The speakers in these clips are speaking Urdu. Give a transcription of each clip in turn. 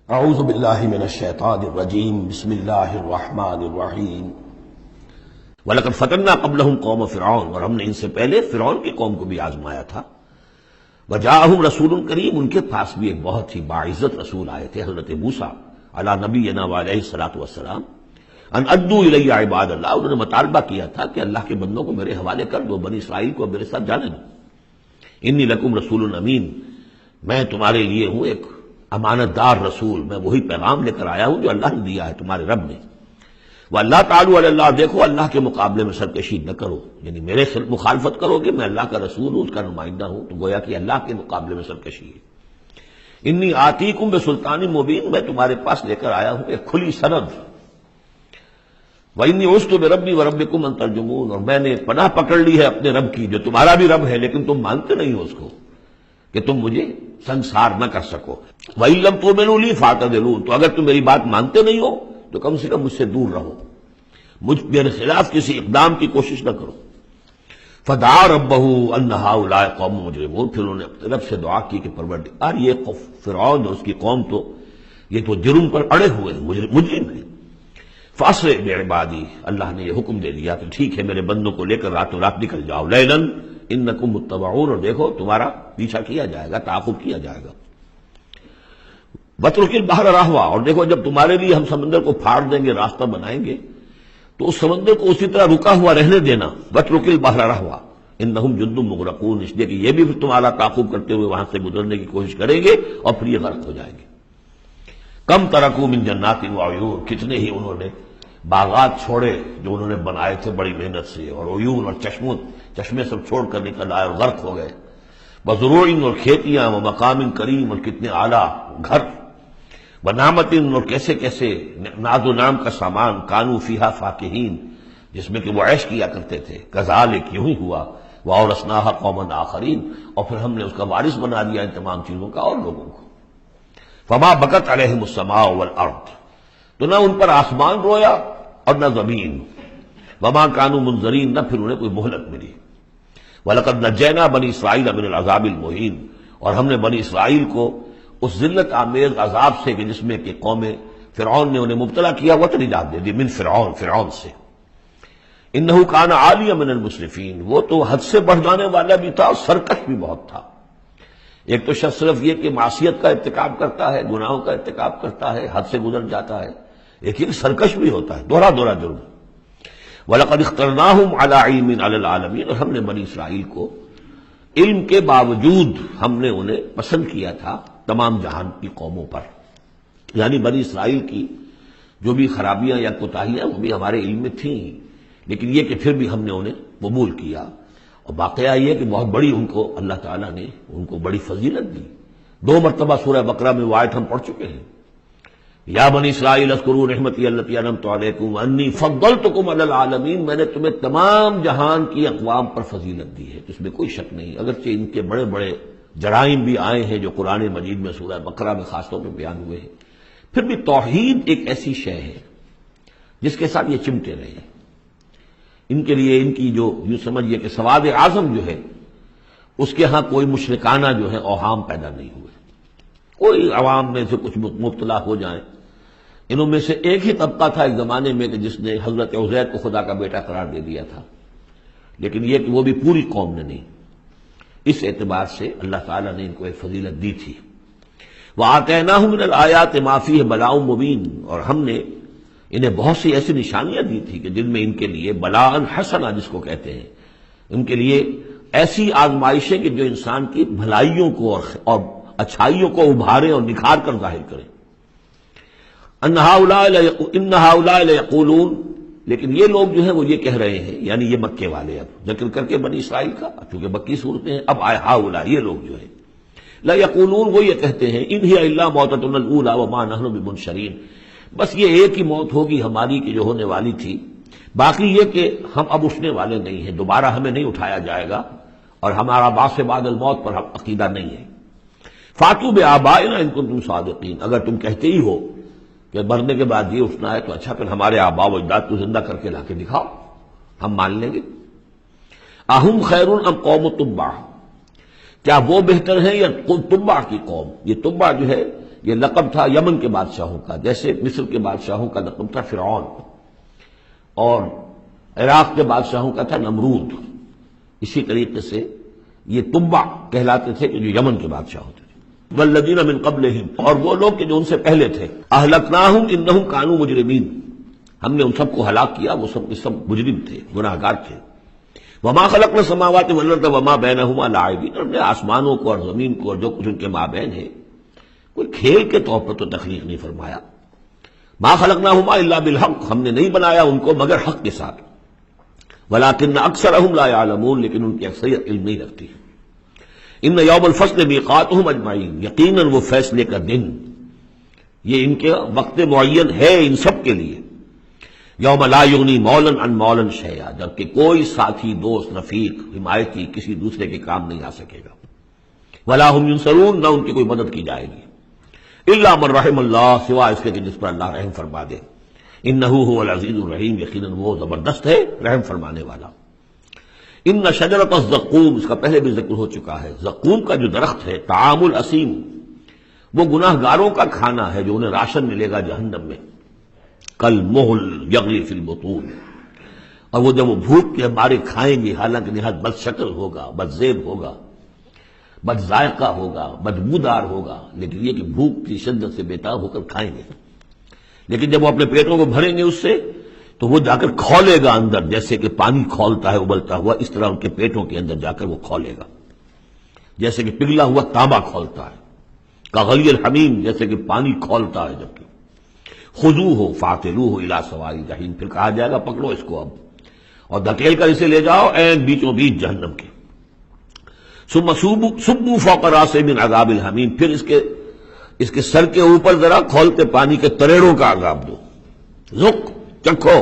اعوذ باللہ من الشیطان الرجیم بسم اللہ الرحمن الرحیم وَلَقَدْ فَتَنَّا قَبْلَهُمْ قَوْمَ فِرْعَوْنَ، اور ہم نے ان سے پہلے فرعون کی قوم کو بھی آزمایا تھا۔ وَجَاءَهُمْ رَسُولٌ کریم، ان کے پاس بھی ایک بہت ہی باعزت رسول آئے تھے، حضرت موسیٰ علی نبینا وعلیہ الصلاۃ والسلام۔ ان ادوا الی عباد اللہ، انہوں نے مطالبہ کیا تھا کہ اللہ کے بندوں کو میرے حوالے کر دو، بنی اسرائیل کو میرے ساتھ جانے دو۔ انی لکم رسول امین، میں تمہارے لیے ہوں ایک امانت دار رسول، میں وہی پیغام لے کر آیا ہوں جو اللہ نے دیا ہے تمہارے رب نے۔ وَاللَّهُ تَعَالَوْا عَلَى اللَّهِ، دیکھو اللہ کے مقابلے میں سرکشی نہ کرو، یعنی میرے مخالفت کرو گے، میں اللہ کا رسول ہوں، اس کا نمائندہ ہوں، تو گویا کہ اللہ کے مقابلے میں سرکشی ہے۔ انی آتیکم بسلطان مبین، میں تمہارے پاس لے کر آیا ہوں ایک کھلی سند۔ وَإِنِّي عُذْتُ بِرَبِّي وَرَبِّكُمْ أَن تَرْجُمُونِ، اور میں نے پناہ پکڑ لی ہے اپنے رب کی جو تمہارا بھی رب ہے، لیکن تم مانتے نہیں ہو اس کو کہ تم مجھے سنسار نہ کر سکو۔ وَإِن لَّمْ تُؤْمِنُوا لِي فَاعْتَزِلُونِ، تو اگر تم میری بات مانتے نہیں ہو تو کم سے کم مجھ سے دور رہو، میرے خلاف کسی اقدام کی کوشش نہ کرو۔ فدعا ربہ ان ہؤلاء قوم مجرمون، پھر انہوں نے اپنے رب سے دعا کی کہ پروردگار یہ فرعون اور اس کی قوم تو یہ تو جرم پر اڑے ہوئے ہیں، مجرم ہیں۔ فاسرع بعبادی، اللہ نے یہ حکم دے دیا کہ ٹھیک ہے میرے بندوں کو لے کر راتوں رات نکل جاؤ، لیلا انکم متبعون، اور دیکھو تمہارا پیچھا کیا جائے گا، تعاقب کیا جائے گا۔ وَاتْرُكِ الْبَحْرَ رَهْوًا، اور دیکھو جب تمہارے لیے ہم سمندر کو پھاڑ دیں گے، راستہ بنائیں گے، تو اس سمندر کو اسی طرح رکا ہوا رہنے دینا۔ وَاتْرُكِ الْبَحْرَ رَهْوًا إِنَّهُمْ جُندٌ مُغْرَقُونَ، اس لیے کہ یہ بھی پھر تمہارا تعاقب کرتے ہوئے وہاں سے گزرنے کی کوشش کریں گے اور پھر یہ غرق ہو جائیں گے۔ کم ترکوا من جنات وعیون، کتنے ہی انہوں نے باغات چھوڑے جو انہوں نے بنائے تھے بڑی محنت سے، اور عیون اور چشمے سب چھوڑ کر نکل آئے اور غرق ہو گئے۔ وزروع، اور کھیتیاں، ومقام کریم، اور کتنے اعلیٰ گھر، ونعمت، اور کیسے کیسے ناز و نام کا سامان، کانوا فیہا فاکہین، جس میں کہ وہ عیش کیا کرتے تھے۔ کذالک، یوں ہی ہوا، وَأَوْرَثْنَاهَا قَوْمًا آخَرِينَ، اور پھر ہم نے اس کا وارث بنا دیا ان تمام چیزوں کا اور لوگوں کو۔ فما بکت علیہم السماء والارض، تو نہ ان پر آسمان رویا اور نہ زمین۔ وما كانوا منظرین، نہ پھر انہیں کوئی مہلت ملی۔ وَلَقَدْ نَجَّيْنَا بَنِي إِسْرَائِيلَ مِنَ الْعَذَابِ الْمُهِينِ، اور ہم نے بنی اسرائیل کو اس ذلت آمیز عذاب سے کہ جس میں کہ قوم فرعون نے انہیں مبتلا کیا ہوا، تو نجات دے دی۔ من فرعون سے۔ انه كان عاليا من المسرفين، وہ تو حد سے بڑھ جانے والا بھی تھا اور سرکش بھی بہت تھا۔ ایک تو شخص صرف یہ کہ معصیت کا ارتکاب کرتا ہے، گناہوں کا ارتکاب کرتا ہے، حد سے گزر جاتا ہے، لیکن سرکش بھی ہوتا ہے، دوہرا جرم۔ وَلَقَدِ اخْتَرْنَاهُمْ عَلَىٰ عِلْمٍ عَلَى الْعَالَمِينَ، اور ہم نے بنی اسرائیل کو علم کے باوجود ہم نے انہیں پسند کیا تھا تمام جہان کی قوموں پر، یعنی بنی اسرائیل کی جو بھی خرابیاں یا کوتاہیاں وہ بھی ہمارے علم میں تھیں، لیکن یہ کہ پھر بھی ہم نے انہیں قبول کیا۔ اور واقعہ یہ کہ بہت بڑی ان کو اللہ تعالیٰ نے ان کو بڑی فضیلت دی۔ 2 مرتبہ سورہ بقرہ میں وہ آیت ہم پڑھ چکے ہیں، یا بنی اسرائیل اذکروا نعمتی التی انعمت علیکم انی فضلتکم علی العالمین، میں نے تمہیں تمام جہان کی اقوام پر فضیلت دی ہے، اس میں کوئی شک نہیں۔ اگرچہ ان کے بڑے بڑے جرائم بھی آئے ہیں جو قرآن مجید میں سورہ بقرہ میں خاص طور پہ بیان ہوئے ہیں، پھر بھی توحید ایک ایسی شے ہے جس کے ساتھ یہ چمٹے رہے ہیں۔ ان کے لیے ان کی جو یوں سمجھیے کہ سواد اعظم جو ہے اس کے ہاں کوئی مشرکانہ جو ہے اوہام پیدا نہیں ہوئے، کوئی عوام میں سے کچھ مبتلا ہو جائیں۔ انہوں میں سے ایک ہی طبقہ تھا ایک زمانے میں کہ جس نے حضرت عزیر کو خدا کا بیٹا قرار دے دیا تھا، لیکن یہ کہ وہ بھی پوری قوم نے نہیں۔ اس اعتبار سے اللہ تعالیٰ نے ان کو ایک فضیلت دی تھی۔ وَآتَيْنَاهُم مِّنَ الْآيَاتِ مَا فِيهِ بَلَاءٌ مُّبِينٌ، اور ہم نے انہیں بہت سی ایسی نشانیاں دی تھی کہ جن میں ان کے لیے بلاء حسنہ جس کو کہتے ہیں، ان کے لیے ایسی آزمائشیں کہ جو انسان کی بھلائیوں کو اور اچھائیوں کو ابھارے اور نکھار کر ظاہر کریں۔ ان ہؤلاء لیقولون، لیکن یہ لوگ جو ہیں وہ یہ کہہ رہے ہیں، یعنی یہ مکے والے، اب ذکر کر کے بنی اسرائیل کا، چونکہ مکی صورتیں ہیں، اب آئے ہؤلاء، یہ لوگ جو ہیں لا یقولون، وہ یہ کہتے ہیں ان ہی الا موتتنا الاولی وما نحن بمنشرین، بس یہ ایک ہی موت ہوگی ہماری کہ جو ہونے والی تھی، باقی یہ کہ ہم اب اٹھنے والے نہیں ہیں، دوبارہ ہمیں نہیں اٹھایا جائے گا، اور ہمارا بعث بعد الموت پر عقیدہ نہیں ہے۔ فاتوا بآبائنا ان کنتم صادقین، اگر تم کہتے ہی ہو کہ مرنے کے بعد یہ اٹھنا ہے تو اچھا پھر ہمارے آباء و اجداد کو زندہ کر کے لا کے دکھاؤ، ہم مان لیں گے۔ اہم خیر ام قوم تبع، کیا وہ بہتر ہیں یا تبع کی قوم؟ یہ تبع جو ہے یہ لقب تھا یمن کے بادشاہوں کا، جیسے مصر کے بادشاہوں کا لقب تھا فرعون، اور عراق کے بادشاہوں کا تھا نمرود، اسی طریقے سے یہ تبع کہلاتے تھے کہ جو یمن کے بادشاہ ہوتے تھے۔ والذین من قبلہم، اور وہ لوگ کہ جو ان سے پہلے تھے، اہلکناہم انہم کانوا مجرمین، ہم نے ان سب کو ہلاک کیا، وہ سب مجرم تھے، گناہ گار تھے۔ وما خلقنا السماوات والارض وما بینہما لاعبین، ہم نے آسمانوں کو اور زمین کو اور جو کچھ ان کے مابین ہے کوئی کھیل کے طور پر تو تخلیق نہیں فرمایا۔ ما خلقناہما الا بالحق، ہم نے نہیں بنایا ان کو مگر حق کے ساتھ۔ ولکن اکثرہم لا یعلمون، لیکن ان کی اکثریت علم نہیں رکھتی ہے۔ ان یوم الفصل میقاتہم اجمعین، یقیناً وہ فیصلے کا دن، یہ ان کے وقت معین ہے ان سب کے لیے۔ یوم لا یغنی مولا عن مولا شیئا، جبکہ کوئی ساتھی، دوست، رفیق، حمایتی کسی دوسرے کے کام نہیں آ سکے گا۔ ولا هم ینصرون، نہ ان کی کوئی مدد کی جائے گی۔ الا من رحم اللہ، سوائے اس کے کہ جس پر اللہ رحم فرما دے۔ انہ هو العزیز الرحیم، یقیناً وہ زبردست ہے، رحم فرمانے والا۔ ان شجرۃ الزقوم، اس کا پہلے بھی ذکر ہو چکا ہے، زقوم کا جو درخت ہے، طعام الاسیم، وہ گناہ گاروں کا کھانا ہے جو انہیں راشن ملے گا جہنم میں، کالمہل یغلی فی البطون، اور وہ جب وہ بھوک کے مارے کھائیں گے، حالانکہ نہایت بد شکل ہوگا، بد زیب ہوگا، بد ذائقہ ہوگا، بدبودار ہوگا، لیکن یہ کہ بھوک کی شدت سے بیتاب ہو کر کھائیں گے، لیکن جب وہ اپنے پیٹوں کو بھریں گے اس سے تو وہ جا کر کھولے گا اندر، جیسے کہ پانی کھولتا ہے ابلتا ہوا، اس طرح ان کے پیٹوں کے اندر جا کر وہ کھولے گا، جیسے کہ پگھلا ہوا تانبا کھولتا ہے، کغلی الحمیم، جیسے کہ پانی کھولتا ہے جب کہ خذوہ فاعتلوہ الی سواء الجحیم، پھر کہا جائے گا پکڑو اس کو اب اور دھکیل کر اسے لے جاؤ عین بیچوں بیچ جہنم کے۔ ثم صبوا فوق راسہ من عذاب الحمیم، پھر اس کے سر کے اوپر ذرا کھولتے پانی کے تریڑوں کا عذاب دو، ذق، چکھو،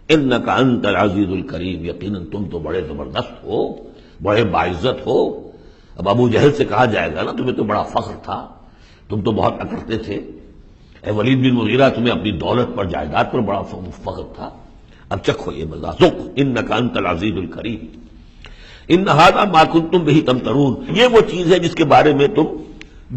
انک انت العزیز الکریم، یقیناً تم تو بڑے زبردست ہو، بڑے باعزت ہو۔ اب ابو جہل سے کہا جائے گا نا تمہیں تو بڑا فخر تھا، تم تو بہت اکڑتے تھے، اے ولید بن مغیرہ تمہیں اپنی دولت پر، جائیداد پر بڑا فخر تھا، اب چکھو یہ مزہ، ذق انک انت العزیز الکریم، ان ھذا ما کنتم بہ تمترون، یہ وہ چیز ہے جس کے بارے میں تم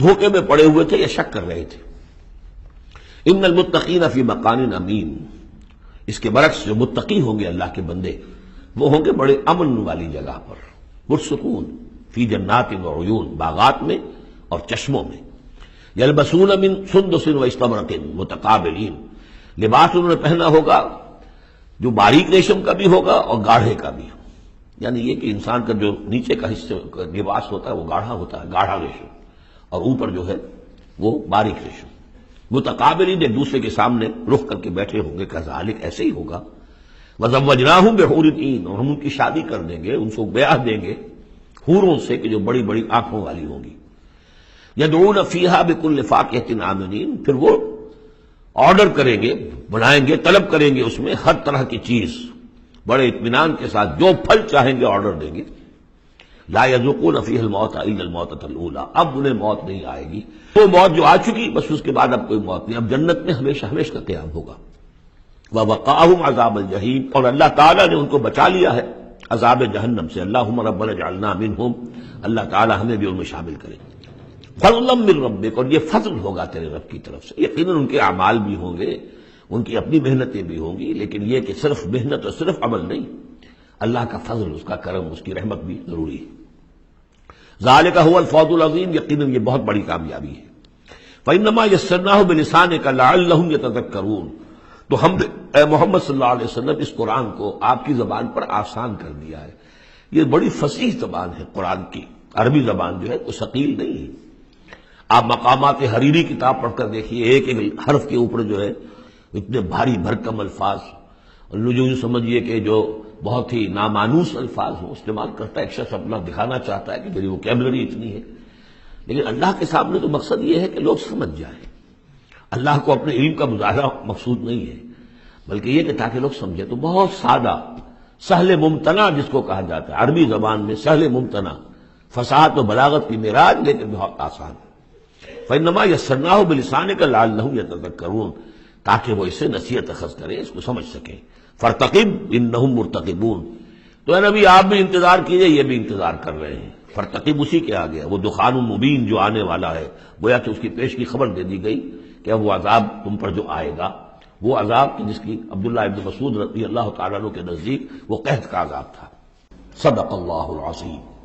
دھوکے میں پڑے ہوئے تھے یا شک کر رہے تھے۔ ان المتقین فی مقام امین، اس کے برعکس جو متقی ہوں گے اللہ کے بندے، وہ ہوں گے بڑے امن والی جگہ پر، پرسکون، فی جنات وعیون، باغات میں اور چشموں میں، یلبسون من سندس واستبرق متقابلین، لباس انہوں نے پہنا ہوگا جو باریک ریشم کا بھی ہوگا اور گاڑھے کا بھی، یعنی یہ کہ انسان کا جو نیچے کا حصہ لباس ہوتا ہے وہ گاڑھا ہوتا ہے، گاڑھا ریشم، اور اوپر جو ہے وہ باریک ریشم، متقابلین، ایک دوسرے کے سامنے رخ کر کے بیٹھے ہوں گے، کذالک ایسے ہی ہوگا، وزوجناہم بحور عین، اور ہم ان کی شادی کر دیں گے، ان کو بیاہ دیں گے حوروں سے کہ جو بڑی بڑی آنکھوں والی ہوں گی، یدعون فیہا بکل فاکہۃ آمنین، پھر وہ آرڈر کریں گے، بنائیں گے، طلب کریں گے اس میں ہر طرح کی چیز، بڑے اطمینان کے ساتھ جو پھل چاہیں گے آرڈر دیں گے۔ لا یذوقون فیہا الموت الا الموتۃ الاولی، اب انہیں موت نہیں آئے گی، وہ موت جو آ چکی بس اس کے بعد اب کوئی موت نہیں، اب جنت میں ہمیشہ ہمیشہ کا قیام ہوگا۔ ووقاہم عذاب الجحیم، اور اللہ تعالیٰ نے ان کو بچا لیا ہے عذاب جہنم سے، اللہم ربنا اجعلنا منہم، اللہ تعالیٰ ہمیں بھی ان میں شامل کرے۔ فضلا من ربک، اور یہ فضل ہوگا تیرے رب کی طرف سے، یقیناً ان کے اعمال بھی ہوں گے، ان کی اپنی محنتیں بھی ہوں گی، لیکن یہ کہ صرف محنت اور صرف عمل نہیں، اللہ کا فضل، اس کا کرم، اس کی رحمت بھی ضروری ہے۔ ذالک هو الفوز العظیم، یقیناً یہ بہت بڑی کامیابی ہے۔ فإنما یسرناہ بلسانک لعلہم یتذکرون، تو ہم نے اے محمد صلی اللہ علیہ وسلم اس قرآن کو آپ کی زبان پر آسان کر دیا ہے۔ یہ بڑی فصیح زبان ہے قرآن کی، عربی زبان جو ہے کوئی ثقیل نہیں ہے۔ آپ مقامات حریری کتاب پڑھ کر دیکھیے، ایک ایک حرف کے اوپر جو ہے اتنے بھاری بھرکم الفاظ، جو سمجھیے کہ جو بہت ہی نامانوس الفاظ ہوں استعمال کرتا ہے، ایک شخص اپنا دکھانا چاہتا ہے کہ میری ووکیبلری اتنی ہے، لیکن اللہ کے سامنے تو مقصد یہ ہے کہ لوگ سمجھ جائیں۔ اللہ کو اپنے علم کا مظاہرہ مقصود نہیں ہے، بلکہ یہ کہ تاکہ لوگ سمجھیں، تو بہت سادہ، سہل ممتنع جس کو کہا جاتا ہے عربی زبان میں، سہل ممتنع، فصاحت و بلاغت کی معراج، لیکن بہت آسان۔ فإنما یسرناہ بلسانک لعلہم یتذکرون، تاکہ وہ اسے نصیحت اخذ کریں، اس کو سمجھ سکیں۔ فارتقب انہم مرتقبون، تو اے نبی آپ بھی انتظار کیجئے، یہ بھی انتظار کر رہے ہیں۔ فرتقب اسی کے آگے وہ دخان مبین جو آنے والا ہے، گویا کہ اس کی پیش کی خبر دے دی گئی کہ وہ عذاب تم پر جو آئے گا، وہ عذاب جس کی عبداللہ ابن مسعود رضی اللہ تعالیٰ عنہ کے نزدیک وہ قحط کا عذاب تھا۔ صدق اللہ العظیم۔